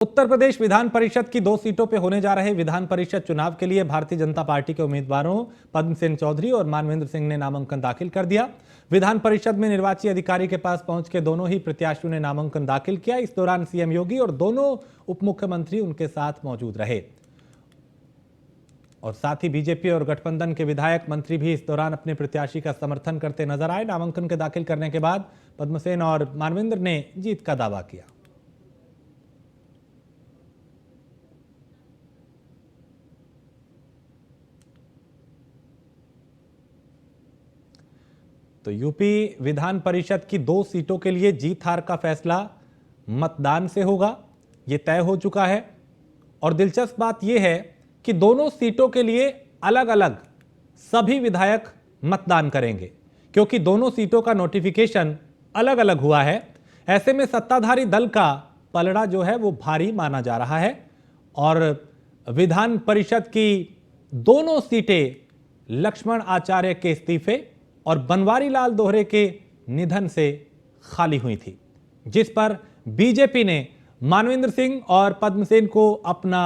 उत्तर प्रदेश विधान परिषद की 2 सीटों पर होने जा रहे विधान परिषद चुनाव के लिए भारतीय जनता पार्टी के उम्मीदवारों पद्म सेन चौधरी और मानवेंद्र सिंह ने नामांकन दाखिल कर दिया। विधान परिषद में निर्वाची अधिकारी के पास पहुंच के दोनों ही प्रत्याशियों ने नामांकन दाखिल किया। इस दौरान सीएम योगी और दोनों उप मुख्यमंत्री उनके साथ मौजूद रहे और साथ ही बीजेपी और गठबंधन के विधायक मंत्री भी इस दौरान अपने प्रत्याशी का समर्थन करते नजर आए। नामांकन के दाखिल करने के बाद पद्म सेन और मानवेंद्र ने जीत का दावा किया। तो यूपी विधान परिषद की 2 सीटों के लिए जीत हार का फैसला मतदान से होगा, यह तय हो चुका है। और दिलचस्प बात यह है कि दोनों सीटों के लिए अलग अलग सभी विधायक मतदान करेंगे, क्योंकि दोनों सीटों का नोटिफिकेशन अलग अलग हुआ है। ऐसे में सत्ताधारी दल का पलड़ा जो है वो भारी माना जा रहा है और विधान परिषद की दोनों सीटें लक्ष्मण आचार्य के इस्तीफे और बनवारी लाल दोहरे के निधन से खाली हुई थी, जिस पर बीजेपी ने मानवेंद्र सिंह और पद्म सेन को अपना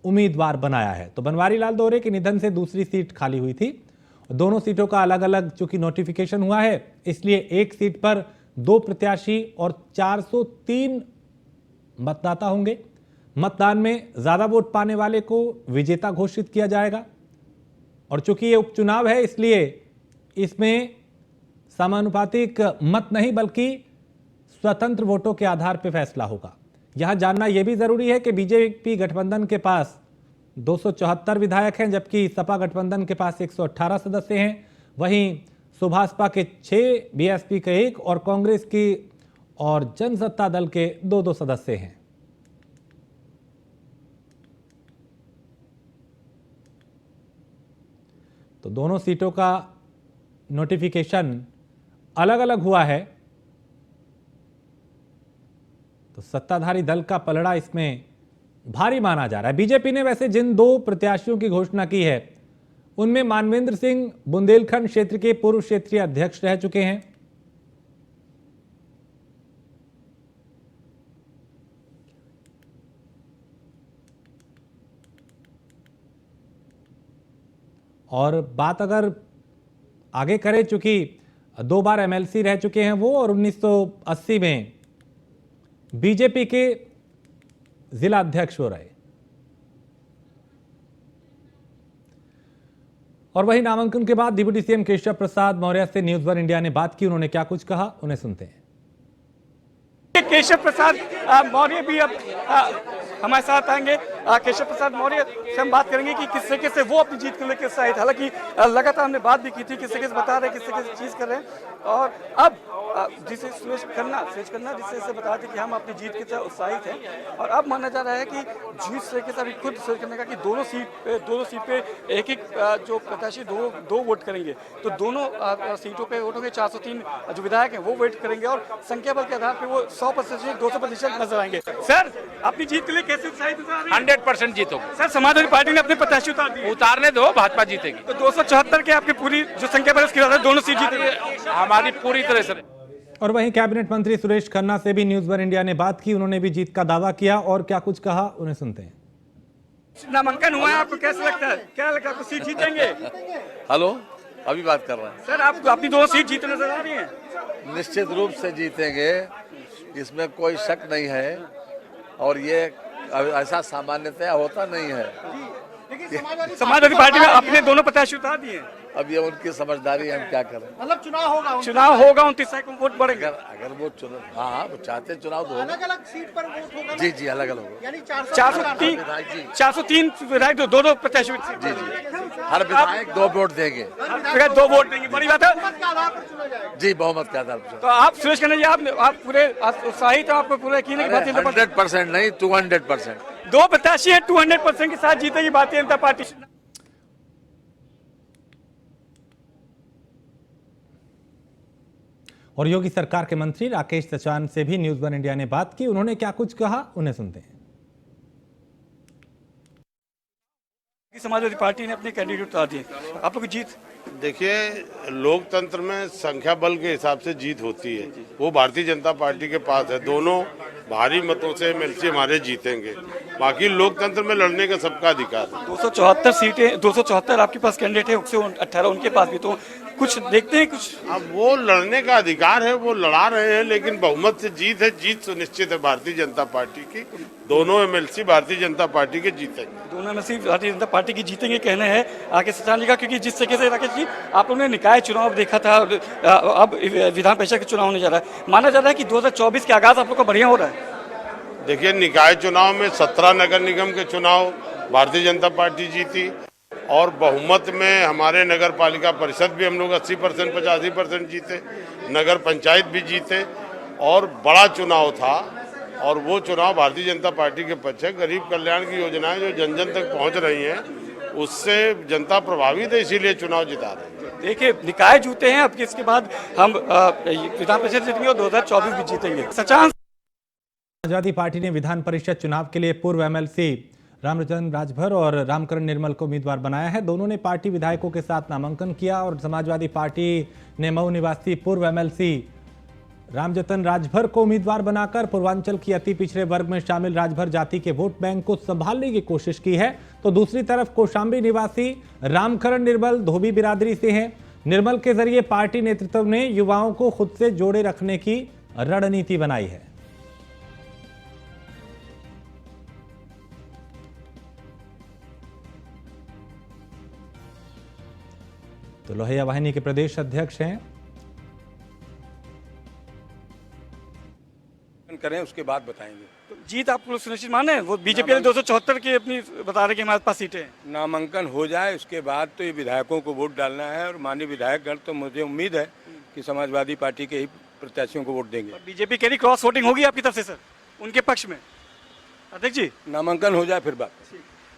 उम्मीदवार बनाया है। तो बनवारी लाल दोहरे के निधन से दूसरी सीट खाली हुई थी। दोनों सीटों का अलग अलग चूंकि नोटिफिकेशन हुआ है, इसलिए एक सीट पर 2 प्रत्याशी और 403 मतदाता होंगे। मतदान में ज्यादा वोट पाने वाले को विजेता घोषित किया जाएगा और चूंकि ये उपचुनाव है, इसलिए इसमें समानुपातिक मत नहीं बल्कि स्वतंत्र वोटों के आधार पर फैसला होगा। यहां जानना यह भी जरूरी है कि बीजेपी गठबंधन के पास 274 विधायक हैं, जबकि सपा गठबंधन के पास 118 सदस्य हैं। वहीं सुभाषपा के 6, बीएसपी के 1 और कांग्रेस की और जनसत्ता दल के 2 सदस्य हैं। तो दोनों सीटों का नोटिफिकेशन अलग अलग हुआ है, तो सत्ताधारी दल का पलड़ा इसमें भारी माना जा रहा है। बीजेपी ने वैसे जिन 2 प्रत्याशियों की घोषणा की है, उनमें मानवेंद्र सिंह बुंदेलखंड क्षेत्र के पूर्व क्षेत्रीय अध्यक्ष रह चुके हैं और बात अगर आगे करें, चूंकि 2 बार एमएलसी रह चुके हैं वो और 1980 में बीजेपी के जिला अध्यक्ष हो रहे। और वहीं नामांकन के बाद डिप्टी सीएम केशव प्रसाद मौर्य से न्यूज वन इंडिया ने बात की। उन्होंने क्या कुछ कहा, उन्हें सुनते हैं। केशव प्रसाद मौर्य भी अब हमारे साथ आएंगे। केशव प्रसाद मौर्य से हम बात करेंगे कि किस तरीके से वो अपनी जीत को लेकर उत्साहित, हालांकि लगातार हमने बात भी की थी, किस तरीके से बता रहे हैं, किस तरीके से चीज कर रहे हैं। और अब जिसे सुरेश खन्ना जिससे बता दें कि हम अपनी जीत के साथ उत्साहित हैं। और अब माना जा रहा है कि जिस तरीके से अभी खुद सुरेश खन्ना का कि दोनों सीट पे एक जो प्रत्याशी दो वोट करेंगे, तो दोनों सीटों पे वोट होंगे। 403 जो विधायक हैं वो वोट करेंगे और संख्या बल के आधार पर वो 100% 200% नजर आएंगे। सर, अपनी जीत के लिए कैसे उत्साहित? 100% जीतोगे सर। समाजवादी पार्टी ने अपने प्रत्याशी उतारने दो, भाजपा जीतेगी। तो 274 के आपकी पूरी जो संख्या बल उसके आधार दोनों सीट जीतेगी हमारी पूरी तरह से। और वहीं कैबिनेट मंत्री सुरेश खन्ना से भी न्यूज वन इंडिया ने बात की। उन्होंने भी जीत का दावा किया और क्या कुछ कहा, उन्हें सुनते हैं। नामांकन हुआ है, आपको कैसा लगता है? क्या लगता है आपको सीट जीतेंगे? हेलो, अभी बात कर रहे हैं सर। आपको अपनी 2 सीट जीतने नजर आ रही है? निश्चित रूप से जीतेंगे, इसमें कोई शक नहीं है और ये ऐसा सामान्यतया होता नहीं है। समाजवादी पार्टी में अपने दोनों प्रत्याशी उतार दिए। अब ये उनकी समझदारी है, हम क्या करें। मतलब चुनाव होगा 29 तारीख को वोट बढ़ेगा। अगर वो चुनाव, हाँ वो चाहते चुनाव तो अलग अलग सीट पर वोट होगा। जी अलग अलग होगा। यानी 403 विधायक 2 प्रत्याशी। जी हर विधायक 2 वोट देंगे। 2 वोट देंगे, बड़ी बात है। जी बहुमत के आधार पर। तो आप सुरेश खन्ना जी, आप पूरे उत्साहित, आपको पूरा यकीन है कि 100% नहीं 200%। 2 प्रत्याशी है, 200% के साथ जीतेगी भारतीय जनता पार्टी। और योगी सरकार के मंत्री राकेश सचान से भी न्यूज वन इंडिया ने बात की। उन्होंने क्या कुछ कहा, उन्हें सुनते हैं। समाजवादी पार्टी ने अपने कैंडिडेट उतार दिए, आप लोग की जीत। देखिए, लोकतंत्र में संख्या बल के हिसाब से जीत होती है। वो भारतीय जनता पार्टी के पास है। दोनों भारी मतों से एमएलसी हमारे जीतेंगे। बाकी लोकतंत्र में लड़ने का सबका अधिकार है। 274 सीटें, 274 आपके पास कैंडिडेट है, 118 उनके पास भी, तो कुछ देखते हैं कुछ। अब वो लड़ने का अधिकार है, वो लड़ा रहे हैं, लेकिन बहुमत से जीत है। जीत सुनिश्चित है भारतीय जनता पार्टी की। दोनों एमएलसी भारतीय जनता पार्टी के जीतेंगे। दोनों में से भारतीय जनता पार्टी की जीतेंगे कहना है आगे सचाने का, क्योंकि जिस तरीके से राकेश जी आप लोगों ने निकाय चुनाव देखा था, अब विधान परिषद के चुनाव होने जा रहा है, माना जा रहा है कि 2024 के आगाज आप लोग का बढ़िया हो रहा है। देखिए, निकाय चुनाव में 17 नगर निगम के चुनाव भारतीय जनता पार्टी जीती और बहुमत में हमारे नगर पालिका परिषद भी हम लोग 80% 85% जीते, नगर पंचायत भी जीते और बड़ा चुनाव था। और वो चुनाव भारतीय जनता पार्टी के पक्ष है। गरीब कल्याण की योजनाएं जो जन जन तक पहुंच रही हैं, उससे जनता प्रभावित है, इसीलिए चुनाव जिता रहे हैं। देखिए, निकाय जीते हैं, अब इसके बाद हम विधान परिषद जीतेंगे और 2024 भी जीतेंगे। सचान समाजवादी पार्टी ने विधान परिषद चुनाव के लिए पूर्व एमएलसी रामचंद्र राजभर और रामकरण निर्मल को उम्मीदवार बनाया है। दोनों ने पार्टी विधायकों के साथ नामांकन किया और समाजवादी पार्टी ने मऊ निवासी पूर्व एमएलसी रामजतन राजभर को उम्मीदवार बनाकर पूर्वांचल की अति पिछड़े वर्ग में शामिल राजभर जाति के वोट बैंक को संभालने की कोशिश की है। तो दूसरी तरफ कौशाम्बी निवासी रामकरण निर्मल धोबी बिरादरी से हैं। निर्मल के जरिए पार्टी नेतृत्व ने युवाओं को खुद से जोड़े रखने की रणनीति बनाई है। तो लोहिया वाहिनी के प्रदेश अध्यक्ष हैं, करें उसके बाद बताएंगे। तो जीत आप लोग सुनिश्चित माने हैं? वो बीजेपी ने 274 की अपनी बता रहे कि हमारे पास सीटें हैं। नामांकन हो जाए उसके बाद तो ये विधायकों को वोट डालना है और माननीय विधायकगण तो मुझे उम्मीद है कि समाजवादी पार्टी के ही प्रत्याशियों को वोट देंगे। बीजेपी कह रही क्रॉस वोटिंग होगी आपकी तरफ से सर, उनके पक्ष में। अध्यक्ष जी, नामांकन हो जाए फिर बात।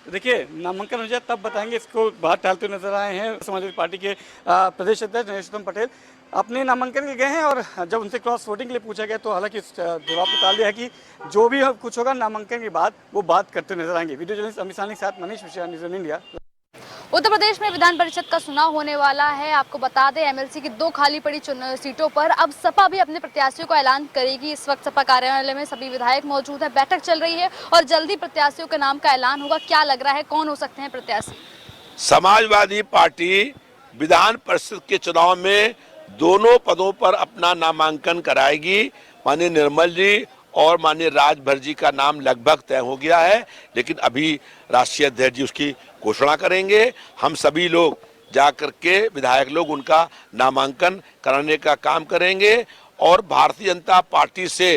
तो देखिए, नामांकन हो जाए तब बताएंगे। इसको बाहर टालते नजर आए हैं समाजवादी पार्टी के प्रदेश अध्यक्ष नरेशोत्तम पटेल। अपने नामांकन के गए हैं और जब उनसे क्रॉस वोटिंग के लिए पूछा गया तो हालांकि जवाब निकाल दिया है कि जो भी कुछ होगा नामांकन के बाद वो बात करते नजर आएंगे। वीडियो जर्नलिस्ट अमित सानी के साथ मनीष मिश्रा, न्यूज़ इंडिया। उत्तर प्रदेश में विधान परिषद का चुनाव होने वाला है। आपको बता दें, एमएलसी की 2 खाली पड़ी सीटों पर अब सपा भी अपने प्रत्याशियों का ऐलान करेगी। इस वक्त सपा कार्यालय में सभी विधायक मौजूद है, बैठक चल रही है और जल्दी प्रत्याशियों के नाम का ऐलान होगा। क्या लग रहा है, कौन हो सकते हैं प्रत्याशी? समाजवादी पार्टी विधान परिषद के चुनाव में दोनों पदों पर अपना नामांकन कराएगी। माननीय निर्मल जी और माननीय राजभर जी का नाम लगभग तय हो गया है, लेकिन अभी राष्ट्रीय अध्यक्ष जी उसकी घोषणा करेंगे। हम सभी लोग जाकर के विधायक लोग उनका नामांकन कराने का काम करेंगे और भारतीय जनता पार्टी से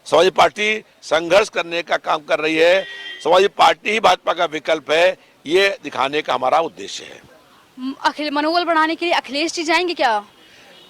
समाजवादी पार्टी संघर्ष करने का काम कर रही है। समाजवादी पार्टी ही भाजपा का विकल्प है, ये दिखाने का हमारा उद्देश्य है। मनोबल बढ़ाने के लिए अखिलेश जी जाएंगे क्या?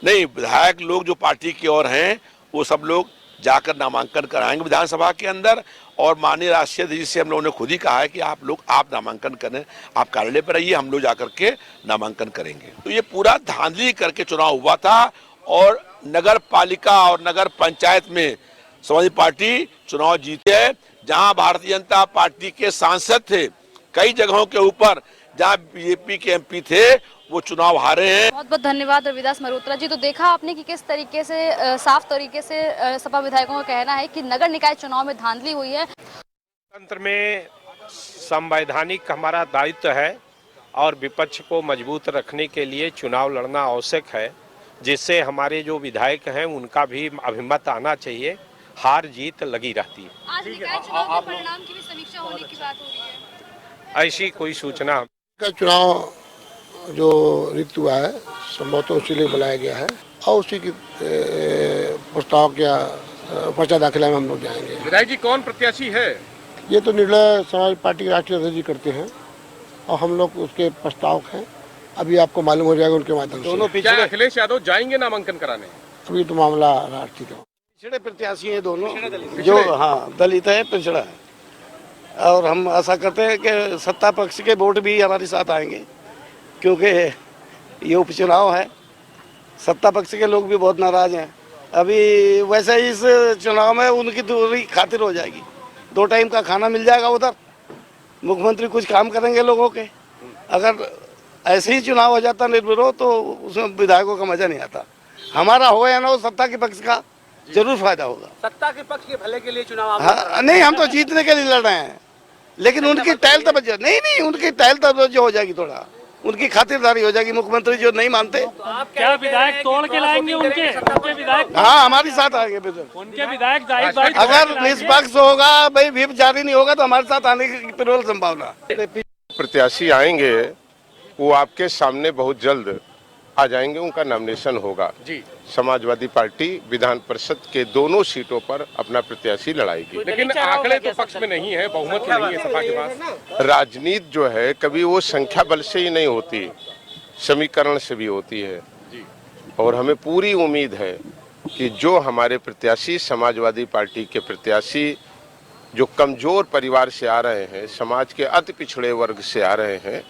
नहीं, विधायक लोग जो पार्टी की ओर हैं वो सब लोग जाकर नामांकन कराएंगे विधानसभा के अंदर। और माननीय राष्ट्रीय अध्यक्ष से हम लोगों ने खुद ही कहा है कि आप नामांकन करें, आप कार्यालय पर रहिए, हम लोग जाकर के नामांकन करेंगे। तो ये पूरा धांधली करके चुनाव हुआ था और नगर पालिका और नगर पंचायत में समाजवादी पार्टी चुनाव जीती है। जहां भारतीय जनता पार्टी के सांसद थे, कई जगहों के ऊपर जहां बीजेपी के एमपी थे वो चुनाव हारे हैं। बहुत बहुत धन्यवाद रविदास मल्होत्रा जी। तो देखा आपने कि किस तरीके से साफ तरीके से सपा विधायकों का कहना है कि नगर निकाय चुनाव में धांधली हुई है। तंत्र में संवैधानिक हमारा दायित्व है और विपक्ष को मजबूत रखने के लिए चुनाव लड़ना आवश्यक है, जिससे हमारे जो विधायक हैं उनका भी अभिमत आना चाहिए। हार जीत लगी रहती है। आज निकाय चुनाव के परिणाम की भी समीक्षा होने की बात हो रही है। ऐसी कोई सूचना का चुनाव जो रिक्त हुआ है संभवतः उसी लिए बुलाया गया है और उसी की प्रस्ताव क्या पर्चा दाखिला में हम लोग जाएंगे। विधायक जी, कौन प्रत्याशी है? ये तो निर्णय समाज पार्टी के राष्ट्रीय अध्यक्ष जी करते हैं और हम लोग उसके प्रस्ताव हैं। अभी आपको मालूम हो जाएगा उनके माध्यम से। क्या अखिलेश यादव जाएंगे नामांकन कराने? अभी तो मामला राष्ट्रीय का पिछड़े प्रत्याशी हैं दोनों, जो हाँ दलित है, पिछड़ा है। और हम आशा करते हैं कि सत्ता पक्ष के वोट भी हमारे साथ आएंगे, क्योंकि ये उपचुनाव है। सत्ता पक्ष के लोग भी बहुत नाराज हैं। अभी वैसे ही इस चुनाव में उनकी दूरी खातिर हो जाएगी। 2 टाइम का खाना मिल जाएगा उधर, मुख्यमंत्री कुछ काम करेंगे लोगों के, अगर ऐसे ही चुनाव हो जाता निर्विरोध तो उसमें विधायकों का मजा नहीं आता। हमारा हो या ना हो, सत्ता के पक्ष का जरूर फायदा होगा। सत्ता के पक्ष के भले के लिए चुनाव हाँ, नहीं हम तो जीतने के लिए लड़ रहे हैं, लेकिन उनकी टहल तवज्जो नहीं उनकी टहल तवज्जो हो जाएगी, थोड़ा उनकी खातिरदारी हो जाएगी। मुख्यमंत्री जो नहीं मानते, क्या विधायक तोड़ के लाएंगे उनके विधायक? हाँ हमारे साथ आएंगे, उनके विधायक जाहिर बात अगर निष्पक्ष होगा, भाई व्हिप जारी नहीं होगा तो हमारे साथ आने की प्रबल संभावना। प्रत्याशी आएंगे वो आपके सामने बहुत जल्द आ जाएंगे, उनका नॉमिनेशन होगा जी। समाजवादी पार्टी विधान परिषद के दोनों सीटों पर अपना प्रत्याशी लड़ाएगी। लेकिन आंकड़े तो पक्ष में नहीं है, बहुमत नहीं है सपा के पास। राजनीति जो है कभी वो संख्या बल से ही नहीं होती, समीकरण से भी होती है जी। और हमें पूरी उम्मीद है कि जो हमारे प्रत्याशी समाजवादी पार्टी के प्रत्याशी जो कमजोर परिवार से आ रहे हैं, समाज के अति पिछड़े वर्ग से आ रहे हैं,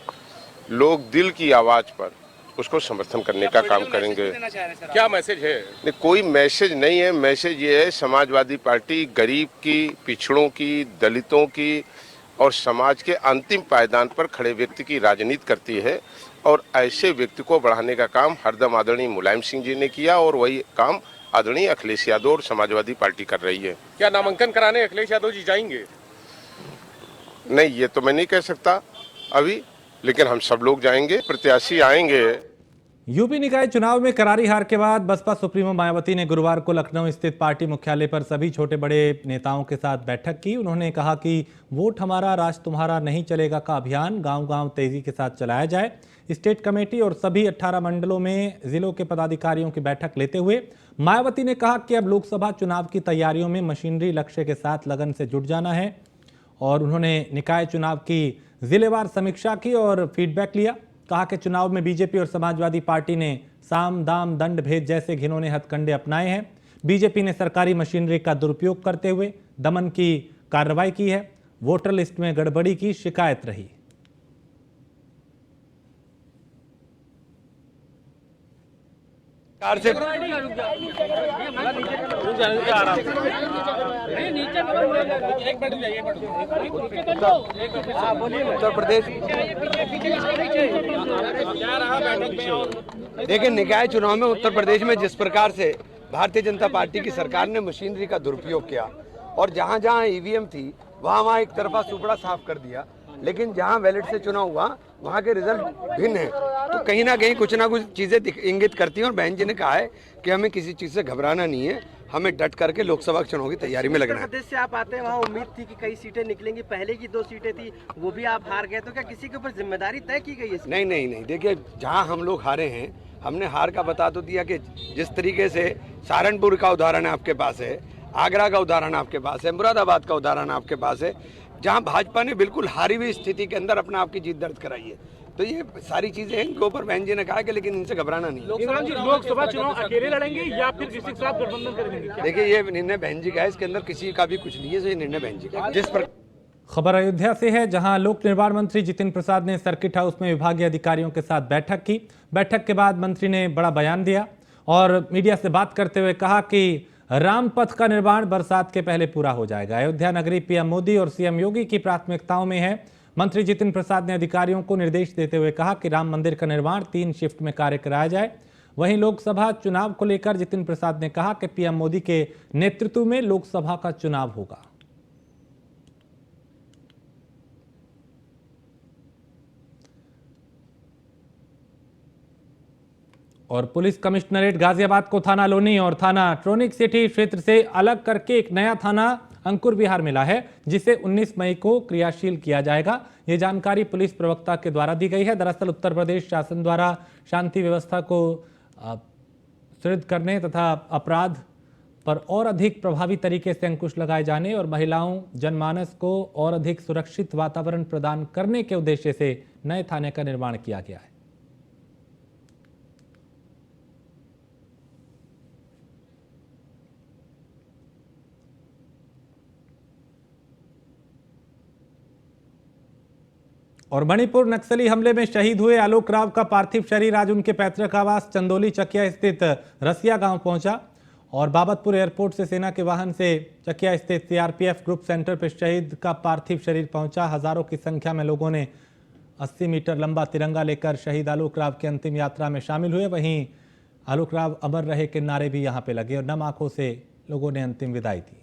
लोग दिल की आवाज पर उसको समर्थन करने का काम करेंगे। क्या मैसेज है? नहीं, कोई मैसेज नहीं है। मैसेज ये है, समाजवादी पार्टी गरीब की, पिछड़ों की, दलितों की और समाज के अंतिम पायदान पर खड़े व्यक्ति की राजनीति करती है, और ऐसे व्यक्ति को बढ़ाने का काम हरदम आदरणीय मुलायम सिंह जी ने किया, और वही काम आदरणीय अखिलेश यादव और समाजवादी पार्टी कर रही है। क्या नामांकन कराने अखिलेश यादव जी जाएंगे? नहीं, ये तो मैं नहीं कह सकता अभी, लेकिन हम सब लोग जाएंगे, प्रत्याशी आएंगे। यूपी निकाय चुनाव में करारी हार के बाद बसपा सुप्रीमो मायावती ने गुरुवार को लखनऊ स्थित पार्टी मुख्यालय पर सभी छोटे बड़े नेताओं के साथ बैठक की। उन्होंने कहा कि वोट हमारा राज तुम्हारा नहीं चलेगा का अभियान गांव-गांव तेजी के साथ चलाया जाए। स्टेट कमेटी और सभी 18 मंडलों में जिलों के पदाधिकारियों की बैठक लेते हुए मायावती ने कहा कि अब लोकसभा चुनाव की तैयारियों में मशीनरी लक्ष्य के साथ लगन से जुट जाना है। और उन्होंने निकाय चुनाव की जिलेवार समीक्षा की और फीडबैक लिया। कहा कि चुनाव में बीजेपी और समाजवादी पार्टी ने साम दाम दंड भेद जैसे घिनौने हथकंडे अपनाए हैं। बीजेपी ने सरकारी मशीनरी का दुरुपयोग करते हुए दमन की कार्रवाई की है। वोटर लिस्ट में गड़बड़ी की शिकायत रही। उत्तर प्रदेश देखिए, निकाय चुनाव में उत्तर प्रदेश में जिस प्रकार से भारतीय जनता पार्टी की सरकार ने मशीनरी का दुरुपयोग किया और जहां जहां ईवीएम थी वहां एक तरफा सुपड़ा साफ कर दिया, लेकिन जहां बैलेट से चुनाव हुआ वहां के रिजल्ट भिन्न है, तो कहीं ना कहीं कुछ ना कुछ चीजें इंगित करती हैं। और बहन जी ने कहा है कि हमें किसी चीज से घबराना नहीं है, हमें डट करके लोकसभा चुनाव की तैयारी में लगना है। प्रदेश से आप आते हैं, वहाँ उम्मीद थी कि कई सीटें निकलेंगी, पहले की 2 सीटें थी वो भी आप हार गए, तो क्या किसी के ऊपर जिम्मेदारी तय की गई है? नहीं, देखिए जहाँ हम लोग हारे हैं हमने हार का बता तो दिया कि जिस तरीके से सहारनपुर का उदाहरण आपके पास है, आगरा का उदाहरण आपके पास है, मुरादाबाद का उदाहरण आपके पास है, जहां भाजपा ने बिल्कुल हारी हुई स्थिति के अंदर अपने आप की जीत दर्ज कराई है। तो ये सारी चीजें हैं इनके ऊपर बहन जी ने कहा कि लेकिन इनसे घबराना नहीं। लोकसभा चुनाव अकेले लड़ेंगे या फिर किसी के साथ गठबंधन करेंगे? देखिए, ये निर्णय बहन जी का है, इसके अंदर किसी का भी कुछ नहीं है, ये निर्णय बहन जी का। जिस पर खबर अयोध्या से है, जहां लोक निर्माण मंत्री जितिन प्रसाद ने सर्किट हाउस में विभागीय अधिकारियों के साथ बैठक की। बैठक के बाद मंत्री ने बड़ा बयान दिया और मीडिया से बात करते हुए कहा कि रामपथ का निर्माण बरसात के पहले पूरा हो जाएगा। अयोध्या नगरी पीएम मोदी और सीएम योगी की प्राथमिकताओं में है। मंत्री जितिन प्रसाद ने अधिकारियों को निर्देश देते हुए कहा कि राम मंदिर का निर्माण 3 शिफ्ट में कार्य कराया जाए। वहीं लोकसभा चुनाव को लेकर जितिन प्रसाद ने कहा कि पीएम मोदी के नेतृत्व में लोकसभा का चुनाव होगा। और पुलिस कमिश्नरेट गाजियाबाद को थाना लोनी और थाना ट्रोनिक सिटी क्षेत्र से अलग करके एक नया थाना अंकुर विहार मिला है, जिसे 19 मई को क्रियाशील किया जाएगा। ये जानकारी पुलिस प्रवक्ता के द्वारा दी गई है। दरअसल उत्तर प्रदेश शासन द्वारा शांति व्यवस्था को सुदृढ़ करने तथा अपराध पर और अधिक प्रभावी तरीके से अंकुश लगाए जाने और महिलाओं जनमानस को और अधिक सुरक्षित वातावरण प्रदान करने के उद्देश्य से नए थाने का निर्माण किया गया है। और मणिपुर नक्सली हमले में शहीद हुए आलोक राव का पार्थिव शरीर आज उनके पैतृक आवास चंदोली चकिया स्थित रसिया गांव पहुंचा और बाबतपुर एयरपोर्ट से सेना के वाहन से चकिया स्थित सीआरपीएफ ग्रुप सेंटर पर शहीद का पार्थिव शरीर पहुंचा। हजारों की संख्या में लोगों ने 80 मीटर लंबा तिरंगा लेकर शहीद आलोक राव की अंतिम यात्रा में शामिल हुए। वहीं आलोक राव अमर रहे के नारे भी यहां पे लगे और नम आंखों से लोगों ने अंतिम विदाई दी।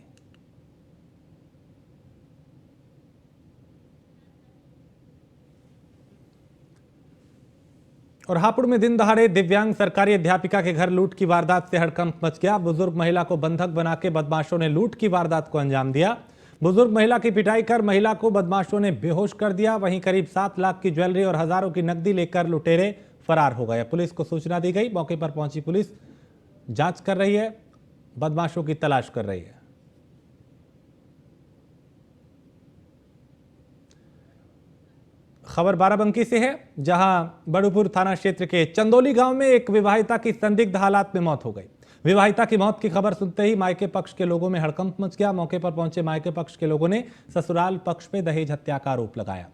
और हापुड़ में दिन दहाड़े दिव्यांग सरकारी अध्यापिका के घर लूट की वारदात से हड़कंप मच गया। बुजुर्ग महिला को बंधक बना के बदमाशों ने लूट की वारदात को अंजाम दिया। बुजुर्ग महिला की पिटाई कर महिला को बदमाशों ने बेहोश कर दिया। वहीं करीब 7 लाख की ज्वेलरी और हजारों की नकदी लेकर लुटेरे फरार हो गए। पुलिस को सूचना दी गई। मौके पर पहुंची पुलिस जांच कर रही है, बदमाशों की तलाश कर रही है। खबर बाराबंकी से है, जहां बड़ूपुर थाना क्षेत्र के चंदोली गांव में एक विवाहिता की संदिग्ध हालात में मौत हो गई। विवाहिता की मौत की खबर सुनते ही मायके पक्ष के लोगों में हड़कंप मच गया। मौके पर पहुंचे मायके पक्ष के लोगों ने ससुराल पक्ष पे दहेज हत्या का आरोप लगाया।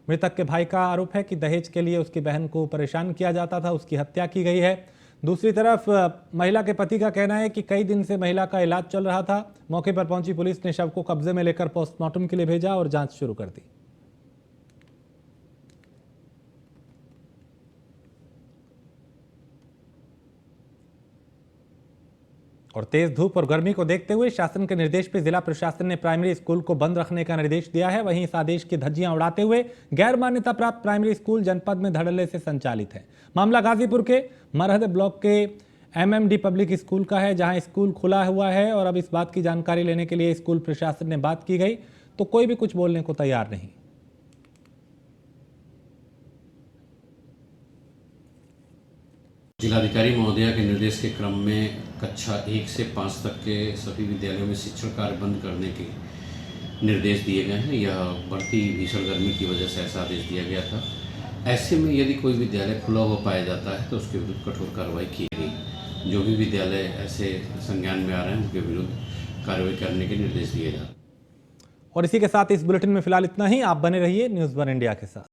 मृतक के भाई का आरोप है कि दहेज के लिए उसकी बहन को परेशान किया जाता था, उसकी हत्या की गई है। दूसरी तरफ महिला के पति का कहना है कि कई दिन से महिला का इलाज चल रहा था। मौके पर पहुंची पुलिस ने शव को कब्जे में लेकर पोस्टमार्टम के लिए भेजा और जांच शुरू कर दी। और तेज धूप और गर्मी को देखते हुए शासन के निर्देश पर जिला प्रशासन ने प्राइमरी स्कूल को बंद रखने का निर्देश दिया है। वहीं इस आदेश की धज्जियां उड़ाते हुए गैर मान्यता प्राप्त प्राइमरी स्कूल जनपद में धड़ल्ले से संचालित है। मामला गाजीपुर के मरहद ब्लॉक के MMD पब्लिक स्कूल का है, जहां स्कूल खुला हुआ है और अब इस बात की जानकारी लेने के लिए स्कूल प्रशासन ने बात की गई तो कोई भी कुछ बोलने को तैयार नहीं। जिलाधिकारी महोदया के निर्देश के क्रम में कक्षा 1 से 5 तक के सभी विद्यालयों में शिक्षण कार्य बंद करने के निर्देश दिए गए हैं। यह बढ़ती भीषण गर्मी की वजह से ऐसा आदेश दिया गया था। ऐसे में यदि कोई विद्यालय खुला हुआ पाया जाता है तो उसके विरुद्ध कठोर कार्रवाई की गई। जो भी विद्यालय ऐसे संज्ञान में आ रहे हैं उनके विरुद्ध कार्रवाई करने के निर्देश दिए जा रहे हैं। और इसी के साथ इस बुलेटिन में फिलहाल इतना ही। आप बने रहिए न्यूज़ 1 इंडिया के साथ।